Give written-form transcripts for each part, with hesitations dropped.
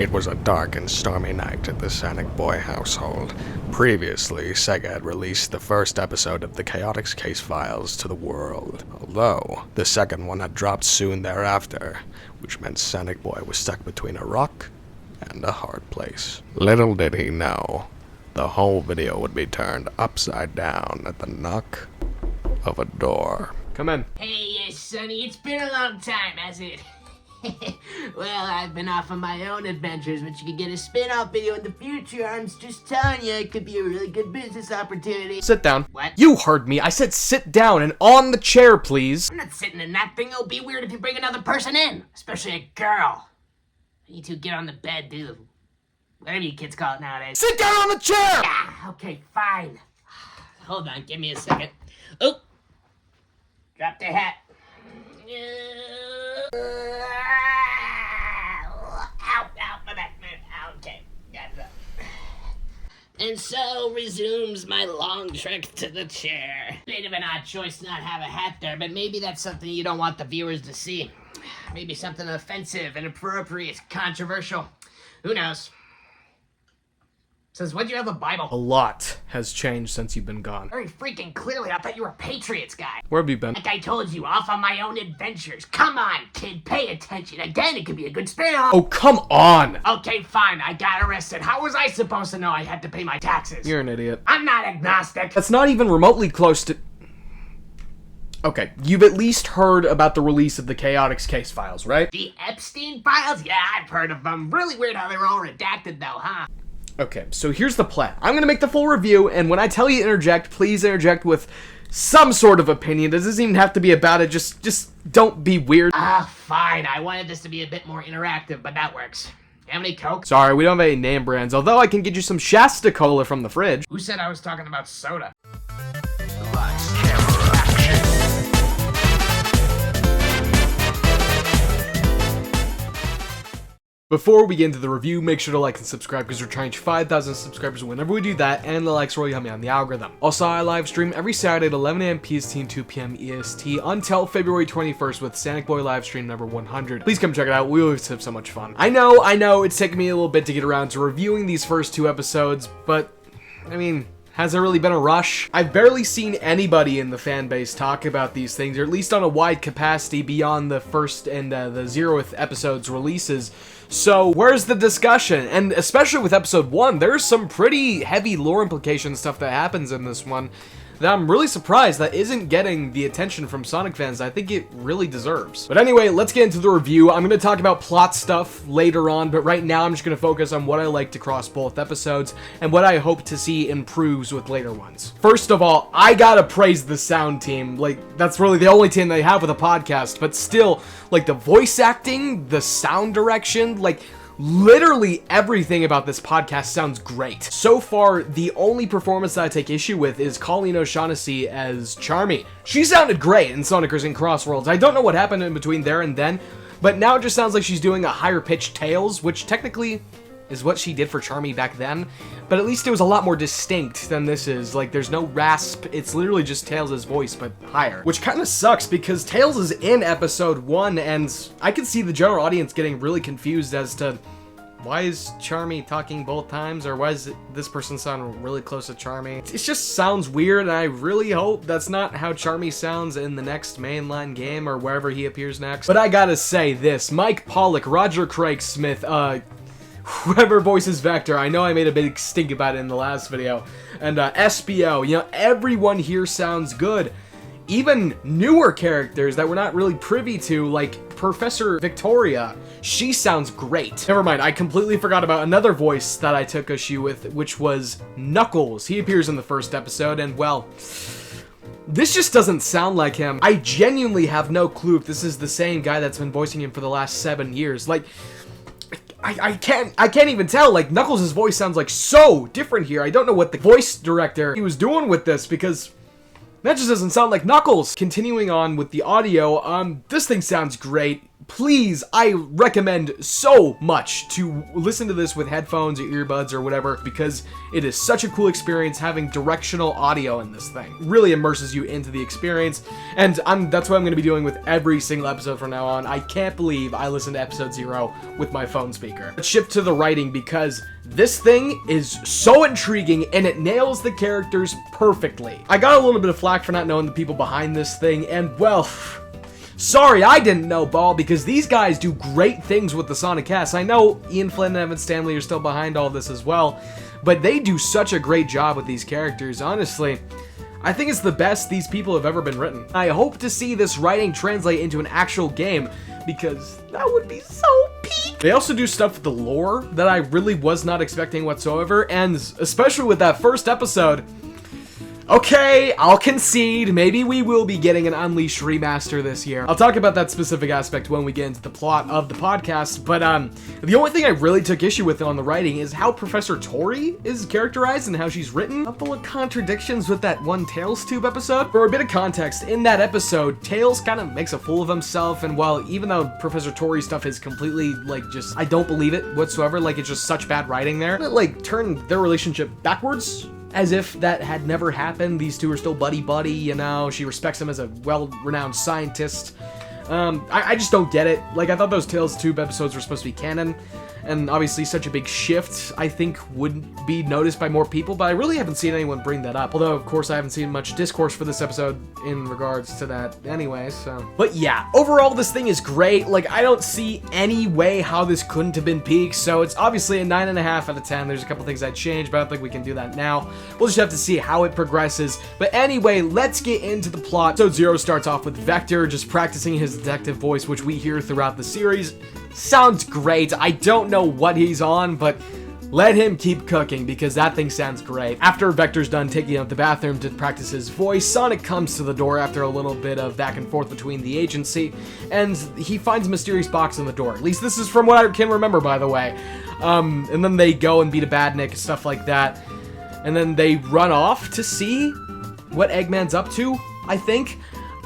It was a dark and stormy night at the Sonic Boy household. Previously, Sega had released the first episode of the Chaotix Casefiles to the world, although the second one had dropped soon thereafter, which meant Sonic Boy was stuck between a rock and a hard place. Little did he know, the whole video would be turned upside down at the knock of a door. Come in. Hey, Sonny, it's been a long time, has it? Well, I've been off on my own adventures, but you could get a spin-off video in the future. I'm just telling you, it could be a really good business opportunity. Sit down. What? You heard me. I said sit down and on the chair, please. I'm not sitting in that thing. It'll be weird if you bring another person in, especially a girl. You two get on the bed, do whatever you kids call it nowadays. Sit down on the chair! Yeah, okay, fine. Hold on, give me a second. Oh, drop the hat. Ow, my back, okay, got it up. And so resumes my long trek to the chair. Bit of an odd choice to not have a hat there, but maybe that's something you don't want the viewers to see. Maybe something offensive, inappropriate, controversial. Who knows? Says, when'd you have a Bible? A lot has changed since you've been gone. Very freaking clearly, I thought you were a Patriots guy. Where have you been? Like I told you, off on my own adventures. Come on, kid, pay attention. Again, it could be a good spin-off. Oh, come on! Okay, fine, I got arrested. How was I supposed to know I had to pay my taxes? You're an idiot. I'm not agnostic. That's not even remotely close to... Okay, you've at least heard about the release of the Chaotix Casefiles, right? The Epstein files? Yeah, I've heard of them. Really weird how they were all redacted, though, huh? Okay, so here's the plan. I'm gonna make the full review, and when I tell you interject, please interject with some sort of opinion. It doesn't even have to be about it, just don't be weird. Fine. I wanted this to be a bit more interactive, but that works. How many Coke? Sorry, we don't have any name brands, although I can get you some Shasta Cola from the fridge. Who said I was talking about soda? Before we get into the review, make sure to like and subscribe because we're trying to 5,000 subscribers whenever we do that, and the likes really help me on the algorithm. Also, I live stream every Saturday at 11 a.m. PST and 2 p.m. EST until February 21st with Sonic Boy live stream number 100. Please come check it out. We always have so much fun. I know, it's taken me a little bit to get around to reviewing these first two episodes, but, I mean... has there really been a rush? I've barely seen anybody in the fan base talk about these things, or at least on a wide capacity beyond the first and the 0th episode's releases. So where's the discussion? And especially with episode 1, there's some pretty heavy lore implication stuff that happens in this one that I'm really surprised that isn't getting the attention from Sonic fans I think it really deserves. But anyway, let's get into the review. I'm going to talk about plot stuff later on, but right now I'm just going to focus on what I liked across both episodes and what I hope to see improves with later ones. First of all, I gotta praise the sound team. Like, that's really the only team they have with a podcast, but still, like, the voice acting, the sound direction, like... literally everything about this podcast sounds great. So far, the only performance that I take issue with is Colleen O'Shaughnessy as Charmy. She sounded great in Sonicers and Crossworlds. I don't know what happened in between there and then, but now it just sounds like she's doing a higher pitched Tails, which technically is what she did for Charmy back then, but at least it was a lot more distinct than this is. Like, there's no rasp, it's literally just Tails' voice, but higher. Which kind of sucks, because Tails is in episode 1, and I can see the general audience getting really confused as to why is Charmy talking both times, or why does this person sound really close to Charmy? It just sounds weird, and I really hope that's not how Charmy sounds in the next mainline game, or wherever he appears next. But I gotta say this, Mike Pollock, Roger Craig Smith, whoever voices Vector, I know I made a big stink about it in the last video, and SBO, you know, everyone here sounds good. Even newer characters that we're not really privy to, like Professor Victoria, she sounds great. Never mind, I completely forgot about another voice that I took issue with, which was Knuckles. He appears in the first episode, and well... this just doesn't sound like him. I genuinely have no clue if this is the same guy that's been voicing him for the last 7 years. Like... I can't even tell. Like, Knuckles' voice sounds like so different here. I don't know what the voice director he was doing with this, because that just doesn't sound like Knuckles. Continuing on with the audio, this thing sounds great. please, I recommend so much to listen to this with headphones or earbuds or whatever, because it is such a cool experience having directional audio in this thing. Really immerses you into the experience, and that's what I'm going to be doing with every single episode from now on. I can't believe I listened to episode 0 with my phone speaker. Let's shift to the writing, because this thing is so intriguing and it nails the characters perfectly. I got a little bit of flack for not knowing the people behind this thing, and well, sorry, I didn't know, Ball, because these guys do great things with the Sonic cast. I know Ian Flynn and Evan Stanley are still behind all this as well, but they do such a great job with these characters. Honestly, I think it's the best these people have ever been written. I hope to see this writing translate into an actual game, because that would be so peak. They also do stuff with the lore that I really was not expecting whatsoever, and especially with that first episode. Okay, I'll concede, maybe we will be getting an Unleashed remaster this year. I'll talk about that specific aspect when we get into the plot of the podcast, but the only thing I really took issue with on the writing is how Professor Tori is characterized and how she's written. A couple of contradictions with that one Tails Tube episode. For a bit of context, in that episode, Tails kind of makes a fool of himself, and while even though Professor Tori stuff is completely, like, just, I don't believe it whatsoever, like, it's just such bad writing there, it, like, turned their relationship backwards, as if that had never happened. These two are still buddy-buddy, you know, she respects him as a well-renowned scientist. I just don't get it. Like, I thought those Tails Tube episodes were supposed to be canon, and obviously such a big shift, I think, wouldn't be noticed by more people, but I really haven't seen anyone bring that up. Although, of course, I haven't seen much discourse for this episode in regards to that anyway, so. But yeah, overall, this thing is great. Like, I don't see any way how this couldn't have been peak, so it's obviously a 9.5 out of 10. There's a couple things I'd change, but I don't think we can do that now. We'll just have to see how it progresses. But anyway, let's get into the plot. Episode 0 starts off with Vector just practicing his detective voice, which we hear throughout the series. Sounds great. I don't know what he's on, but let him keep cooking, because that thing sounds great. After Vector's done taking out the bathroom to practice his voice, Sonic comes to the door after a little bit of back and forth between the agency, and he finds a mysterious box on the door. At least this is from what I can remember, by the way. And then they go and beat a badnik and stuff like that. And then they run off to see what Eggman's up to, I think.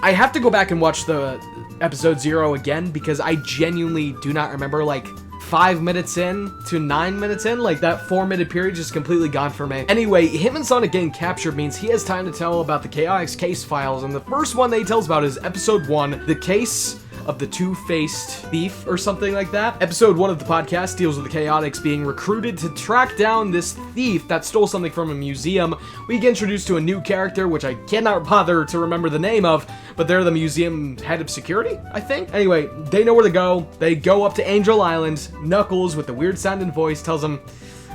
I have to go back and watch the episode 0 again, because I genuinely do not remember, like, 5 minutes in to 9 minutes in, like, that 4-minute period just completely gone for me. Anyway, him and Sonic getting captured means he has time to tell about the Chaotix case files, and the first one that he tells about is episode 1, the case of the two-faced thief or something like that. Episode 1 of the podcast deals with the Chaotix being recruited to track down this thief that stole something from a museum. We get introduced to a new character, which I cannot bother to remember the name of, but they're the museum head of security, I think. Anyway, they know where to go. They go up to Angel Island. Knuckles, with the weird sounding voice, tells them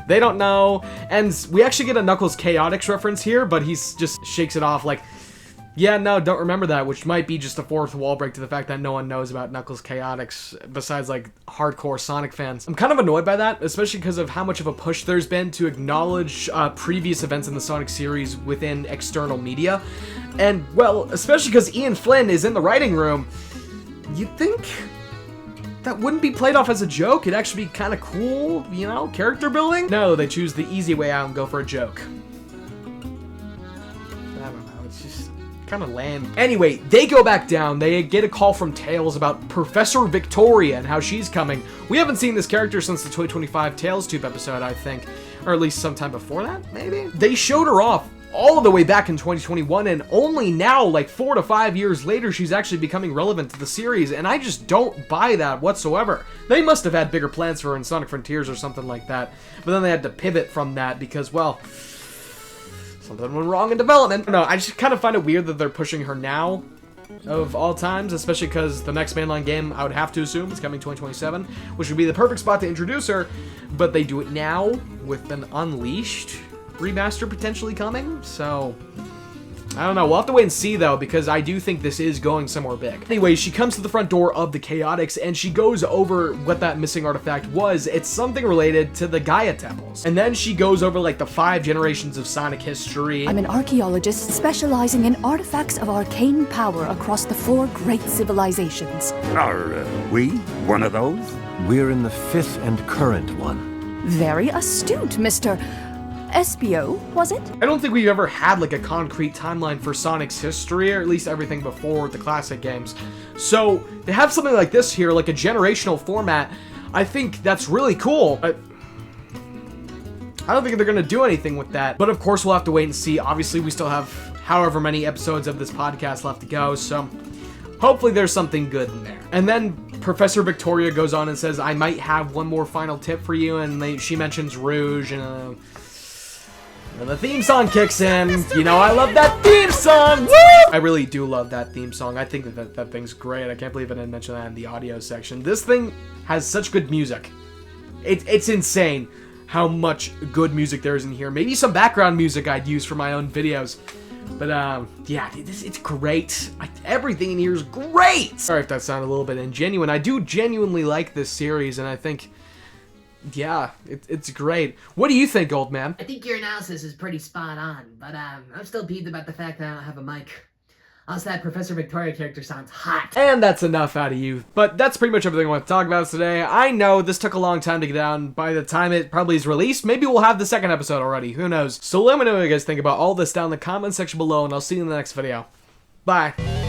they don't know, and we actually get a Knuckles Chaotix reference here, but he just shakes it off like, yeah, no, don't remember that, which might be just a fourth wall break to the fact that no one knows about Knuckles Chaotix besides, like, hardcore Sonic fans. I'm kind of annoyed by that, especially because of how much of a push there's been to acknowledge previous events in the Sonic series within external media. And, well, especially because Ian Flynn is in the writing room, you'd think that wouldn't be played off as a joke. It'd actually be kind of cool, you know, character building. No, they choose the easy way out and go for a joke. I don't know, it's just kind of lame. Anyway, they go back down. They get a call from Tails about Professor Victoria and how she's coming. We haven't seen this character since the 2025 Tails Tube episode, I think. Or at least sometime before that, maybe? They showed her off all the way back in 2021, and only now, like 4 to 5 years later, she's actually becoming relevant to the series, and I just don't buy that whatsoever. They must have had bigger plans for her in Sonic Frontiers or something like that, but then they had to pivot from that because, well, something went wrong in development. No, I just kind of find it weird that they're pushing her now, of all times, especially because the next mainline game, I would have to assume, is coming 2027, which would be the perfect spot to introduce her, but they do it now with an Unleashed remaster potentially coming, so I don't know. We'll have to wait and see, though, because I do think this is going somewhere big. Anyway, she comes to the front door of the Chaotix, and she goes over what that missing artifact was. It's something related to the Gaia Temples. And then she goes over, like, the 5 generations of Sonic history. I'm an archaeologist specializing in artifacts of arcane power across the 4 great civilizations. Are we one of those? We're in the 5th and current one. Very astute, Mr. SBO, was it? I don't think we've ever had like a concrete timeline for Sonic's history, or at least everything before the classic games. So to have something like this here, like a generational format, I think that's really cool. I don't think they're gonna do anything with that, but of course we'll have to wait and see. Obviously, we still have however many episodes of this podcast left to go, so hopefully there's something good in there. And then Professor Victoria goes on and says, I might have one more final tip for you, and she mentions Rouge, and the theme song kicks in. You know, I love that theme song! Woo! I really do love that theme song. I think that thing's great. I can't believe I didn't mention that in the audio section. This thing has such good music. It's insane how much good music there is in here. Maybe some background music I'd use for my own videos. But, yeah, it's great. Everything in here is great! Sorry if that sounded a little bit ingenuine. I do genuinely like this series, and I think, yeah, it's great. What do you think, old man? I think your analysis is pretty spot on, but I'm still peeved about the fact that I don't have a mic. Also, that Professor Victoria character sounds hot. And that's enough out of you. But that's pretty much everything I want to talk about today. I know this took a long time to get down. By the time it probably is released, maybe we'll have the second episode already. Who knows? So let me know what you guys think about all this down in the comment section below, and I'll see you in the next video. Bye.